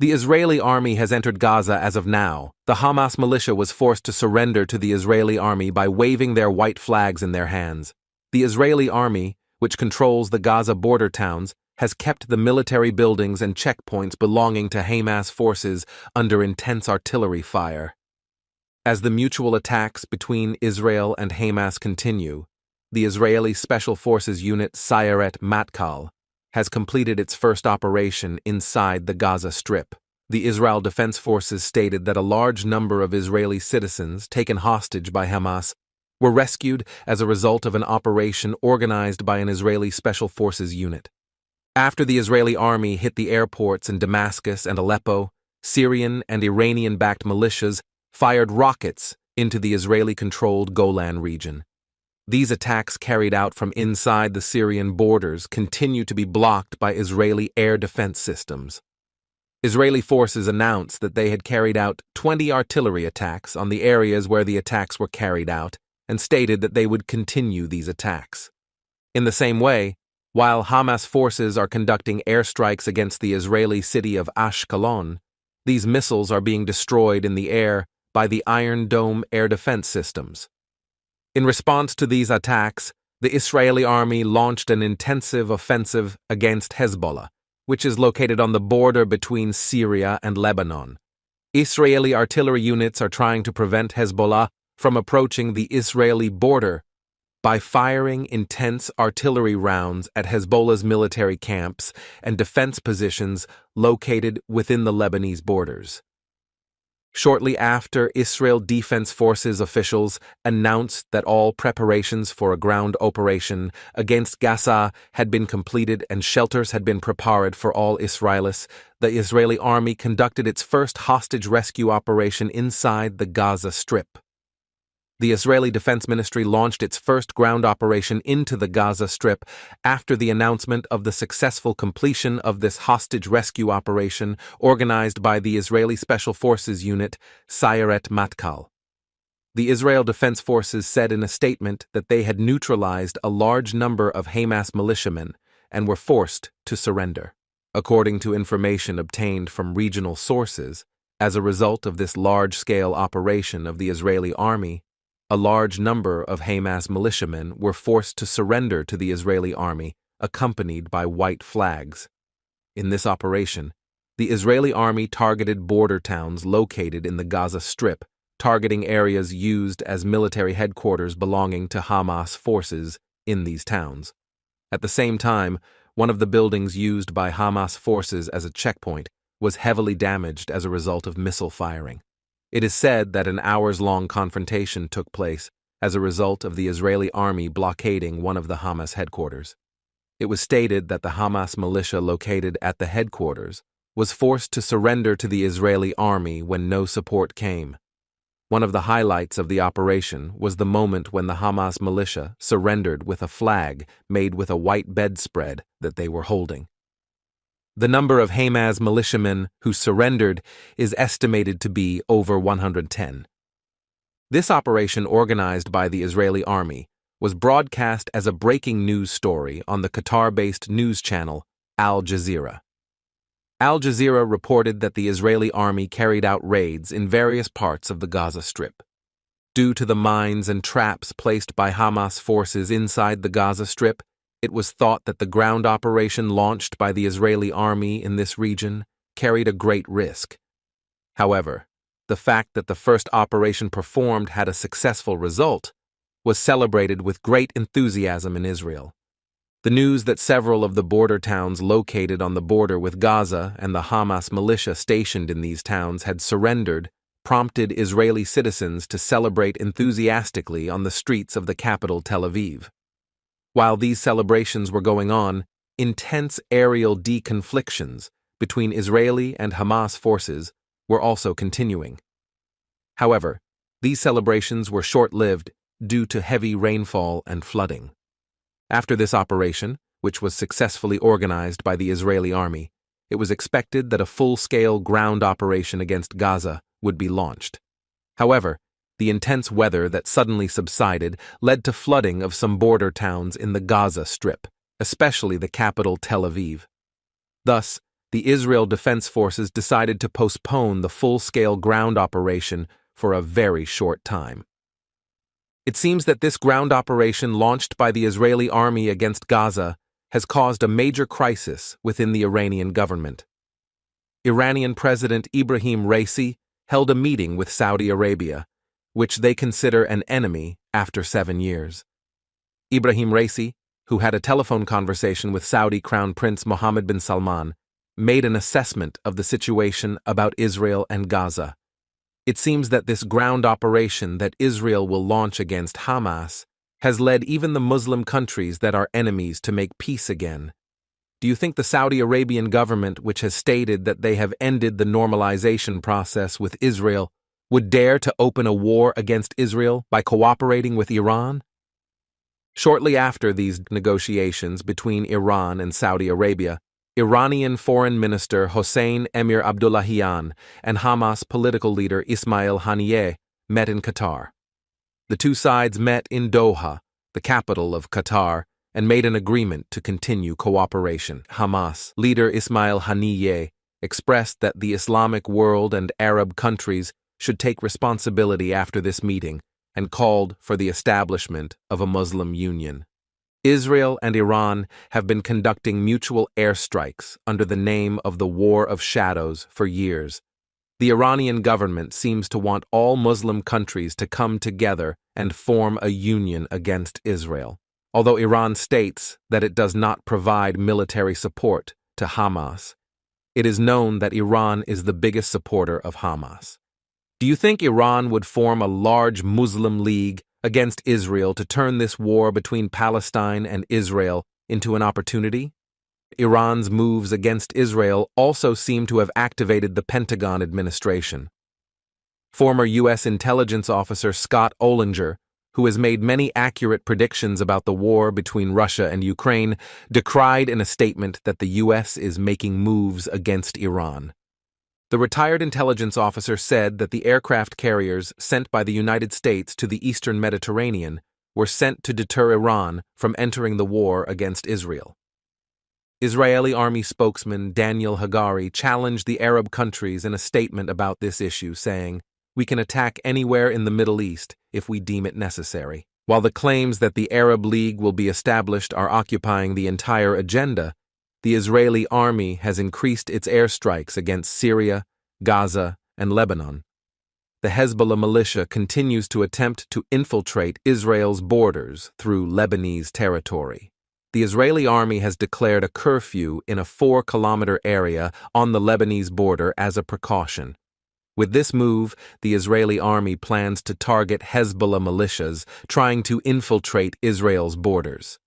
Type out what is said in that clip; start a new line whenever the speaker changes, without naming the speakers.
The Israeli army has entered Gaza as of now. The Hamas militia was forced to surrender to the Israeli army by waving their white flags in their hands. The Israeli army, which controls the Gaza border towns, has kept the military buildings and checkpoints belonging to Hamas forces under intense artillery fire. As the mutual attacks between Israel and Hamas continue, the Israeli Special Forces unit Sayeret Matkal has completed its first operation inside the Gaza Strip. The Israel Defense Forces stated that a large number of Israeli citizens taken hostage by Hamas were rescued as a result of an operation organized by an Israeli Special Forces unit. After the Israeli army hit the airports in Damascus and Aleppo, Syrian and Iranian-backed militias fired rockets into the Israeli-controlled Golan region. These attacks carried out from inside the Syrian borders continue to be blocked by Israeli air defense systems. Israeli forces announced that they had carried out 20 artillery attacks on the areas where the attacks were carried out and stated that they would continue these attacks. In the same way, while Hamas forces are conducting airstrikes against the Israeli city of Ashkelon, these missiles are being destroyed in the air by the Iron Dome air defense systems. In response to these attacks, the Israeli army launched an intensive offensive against Hezbollah, which is located on the border between Syria and Lebanon. Israeli artillery units are trying to prevent Hezbollah from approaching the Israeli border by firing intense artillery rounds at Hezbollah's military camps and defense positions located within the Lebanese borders. Shortly after, Israel Defense Forces officials announced that all preparations for a ground operation against Gaza had been completed and shelters had been prepared for all Israelis. The Israeli army conducted its first hostage rescue operation inside the Gaza Strip. The Israeli Defense Ministry launched its first ground operation into the Gaza Strip after the announcement of the successful completion of this hostage rescue operation organized by the Israeli Special Forces unit Sayeret Matkal. The Israel Defense Forces said in a statement that they had neutralized a large number of Hamas militiamen and were forced to surrender. According to information obtained from regional sources, as a result of this large-scale operation of the Israeli army, a large number of Hamas militiamen were forced to surrender to the Israeli army, accompanied by white flags. In this operation, the Israeli army targeted border towns located in the Gaza Strip, targeting areas used as military headquarters belonging to Hamas forces in these towns. At the same time, one of the buildings used by Hamas forces as a checkpoint was heavily damaged as a result of missile firing. It is said that an hours-long confrontation took place as a result of the Israeli army blockading one of the Hamas headquarters. It was stated that the Hamas militia located at the headquarters was forced to surrender to the Israeli army when no support came. One of the highlights of the operation was the moment when the Hamas militia surrendered with a flag made with a white bedspread that they were holding. The number of Hamas militiamen who surrendered is estimated to be over 110. This operation, organized by the Israeli army, was broadcast as a breaking news story on the Qatar-based news channel Al Jazeera. Al Jazeera reported that the Israeli army carried out raids in various parts of the Gaza Strip. Due to the mines and traps placed by Hamas forces inside the Gaza Strip, it was thought that the ground operation launched by the Israeli army in this region carried a great risk. However, the fact that the first operation performed had a successful result was celebrated with great enthusiasm in Israel. The news that several of the border towns located on the border with Gaza and the Hamas militia stationed in these towns had surrendered prompted Israeli citizens to celebrate enthusiastically on the streets of the capital Tel Aviv. While these celebrations were going on, intense aerial deconflictions between Israeli and Hamas forces were also continuing. However, these celebrations were short-lived due to heavy rainfall and flooding. After this operation, which was successfully organized by the Israeli army, it was expected that a full-scale ground operation against Gaza would be launched. However, the intense weather that suddenly subsided led to flooding of some border towns in the Gaza Strip, especially the capital Tel Aviv. Thus, the Israel Defense Forces decided to postpone the full-scale ground operation for a very short time. It seems that this ground operation launched by the Israeli army against Gaza has caused a major crisis within the Iranian government. Iranian President Ibrahim Raisi held a meeting with Saudi Arabia, which they consider an enemy after 7 years. Ibrahim Raisi, who had a telephone conversation with Saudi Crown Prince Mohammed bin Salman, made an assessment of the situation about Israel and Gaza. It seems that this ground operation that Israel will launch against Hamas has led even the Muslim countries that are enemies to make peace again. Do you think the Saudi Arabian government, which has stated that they have ended the normalization process with Israel, would dare to open a war against Israel by cooperating with Iran? Shortly after these negotiations between Iran and Saudi Arabia, Iranian Foreign Minister Hossein Emir Abdullahian and Hamas political leader Ismail Haniyeh met in Qatar. The two sides met in Doha, the capital of Qatar, and made an agreement to continue cooperation. Hamas leader Ismail Haniyeh expressed that the Islamic world and Arab countries should take responsibility after this meeting and called for the establishment of a Muslim union. Israel and Iran have been conducting mutual airstrikes under the name of the War of Shadows for years. The Iranian government seems to want all Muslim countries to come together and form a union against Israel, although Iran states that it does not provide military support to Hamas. It is known that Iran is the biggest supporter of Hamas. Do you think Iran would form a large Muslim league against Israel to turn this war between Palestine and Israel into an opportunity? Iran's moves against Israel also seem to have activated the Pentagon administration. Former U.S. intelligence officer Scott Olinger, who has made many accurate predictions about the war between Russia and Ukraine, decried in a statement that the U.S. is making moves against Iran. The retired intelligence officer said that the aircraft carriers sent by the United States to the eastern Mediterranean were sent to deter Iran from entering the war against Israel. Israeli army spokesman Daniel Hagari challenged the Arab countries in a statement about this issue, saying, "We can attack anywhere in the Middle East if we deem it necessary." While the claims that the Arab League will be established are occupying the entire agenda, the Israeli army has increased its airstrikes against Syria, Gaza, and Lebanon. The Hezbollah militia continues to attempt to infiltrate Israel's borders through Lebanese territory. The Israeli army has declared a curfew in a 4-kilometer area on the Lebanese border as a precaution. With this move, the Israeli army plans to target Hezbollah militias trying to infiltrate Israel's borders.